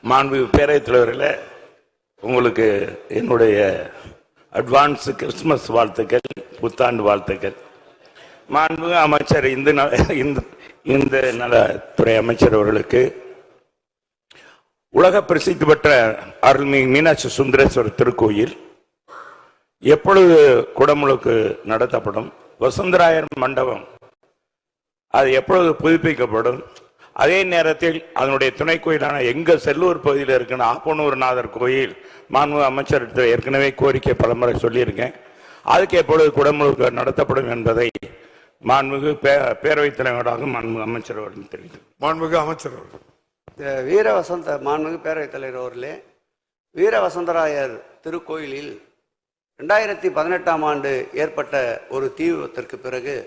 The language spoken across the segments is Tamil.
மாண்புமிகு பேரவைத் தலைவர்களே, உங்களுக்கு என்னுடைய அட்வான்ஸ் கிறிஸ்துமஸ் வாழ்த்துக்கள், புத்தாண்டு வாழ்த்துக்கள். மாண்புமிகு அமைச்சர் இந்த நலத்துறை அமைச்சர் அவர்களுக்கு உலக பிரசித்தி பெற்ற அருள்மிகு மீனாட்சி சுந்தரேஸ்வரர் திருக்கோயில் எப்பொழுது குடமுழுக்கு நடத்தப்படும்? வசுந்தராயர் மண்டபம் அது எப்பொழுது புதுப்பிக்கப்படும்? அதே நேரத்தில் அதனுடைய துணை கோயிலான எங்க செல்லூர் பகுதியில் இருக்கிற ஆப்பனூர்நாதர் கோயில் மாண்புமிகு அமைச்சர் ஏற்கனவே கோரிக்கை பலமுறை சொல்லியிருக்கேன். அதுக்கு எப்பொழுது குடமுழுக்கு நடத்தப்படும் என்பதை மாண்புமிகு பேரவைத் தலைவராக மாண்புமிகு அமைச்சர் அவர்கள் தெரிவித்தார். மாண்புமிகு அமைச்சர் அவர்கள். மாண்புமிகு பேரவைத் தலைவர் அவர்களே, வீரவசந்தராயர் திருக்கோயிலில் 2018ஆம் ஆண்டு ஏற்பட்ட ஒரு தீ விபத்திற்கு பிறகு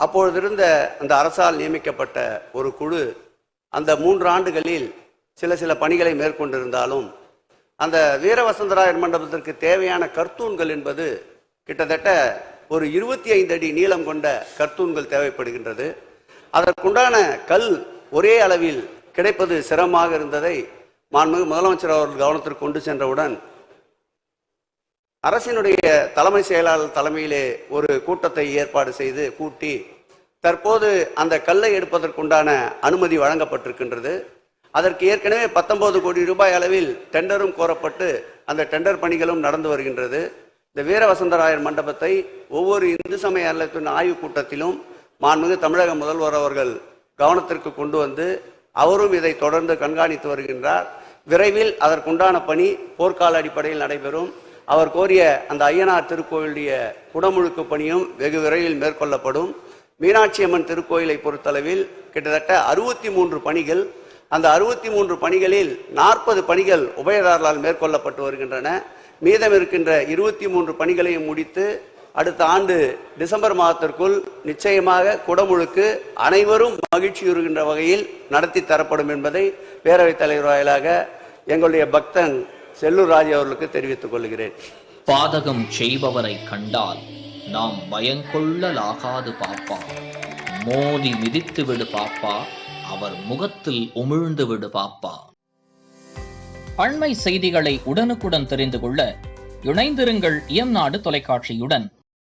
அப்பொழுது இருந்த அந்த அரசால் நியமிக்கப்பட்ட ஒரு குழு அந்த 3 ஆண்டுகளில் சில பணிகளை மேற்கொண்டிருந்தாலும் அந்த வீரவசந்தராயர் மண்டபத்திற்கு தேவையான கர்த்தூன்கள் என்பது கிட்டத்தட்ட ஒரு 25 அடி நீளம் கொண்ட கர்த்தூன்கள் தேவைப்படுகின்றது. அதற்குண்டான கல் ஒரே அளவில் கிடைப்பது சிரமமாக இருந்ததை மாண்புமிகு முதலமைச்சர் அவர்கள் கவனத்திற்கு கொண்டு சென்றவுடன் அரசினுடைய தலைமை செயலாளர் தலைமையிலே ஒரு கூட்டத்தை ஏற்பாடு செய்து கூட்டி தற்போது அந்த கல்லை எடுப்பதற்குண்டான அனுமதி வழங்கப்பட்டிருக்கின்றது. அதற்கு ஏற்கனவே 19 கோடி ரூபாய் அளவில் டெண்டரும் கோரப்பட்டு அந்த டெண்டர் பணிகளும் நடந்து வருகின்றது. இந்த வீரவசந்தராயர் மண்டபத்தை ஒவ்வொரு இந்து சமய அறநிலையத்தின் ஆய்வுக் கூட்டத்திலும் மாண்புமிகு தமிழக முதல்வர் அவர்கள் கவனத்திற்கு கொண்டு வந்து அவரும் இதை தொடர்ந்து கண்காணித்து வருகின்றார். விரைவில் அதற்குண்டான பணி போர்க்கால அடிப்படையில் நடைபெறும். அவர் கோரிய அந்த ஐயனார் திருக்கோயிலுடைய குடமுழுக்கு பணியும் வெகு விரைவில் மேற்கொள்ளப்படும். மீனாட்சி அம்மன் திருக்கோயிலை பொறுத்தளவில் கிட்டத்தட்ட 63 பணிகள், அந்த 63 பணிகளில் 40 பணிகள் உபயதாரர்களால் மேற்கொள்ளப்பட்டு வருகின்றன. மீதம் இருக்கின்ற 23 பணிகளையும் முடித்து அடுத்த ஆண்டு டிசம்பர் மாதத்திற்குள் நிச்சயமாக குடமுழுக்கு அனைவரும் மகிழ்ச்சியுறுகின்ற வகையில் நடத்தி தரப்படும் என்பதை பேரவைத் தலைவர் வாயிலாக எங்களுடைய பக்தன் செல்லூர் ராஜ் அவர்களுக்கு தெரிவித்துக் கொள்கிறேன். பாதகம் செய்பவரை கண்டால் நாம் பயங்கொள்ளலாகாது பாப்பா, மோதி மிதித்து விடு பாப்பா, அவர் முகத்தில் உமிழ்ந்து விடு பாப்பா. அண்மை செய்திகளை உடனுக்குடன் தெரிந்து கொள்ள இணைந்திருங்கள் இயம்நாடு தொலைக்காட்சியுடன்.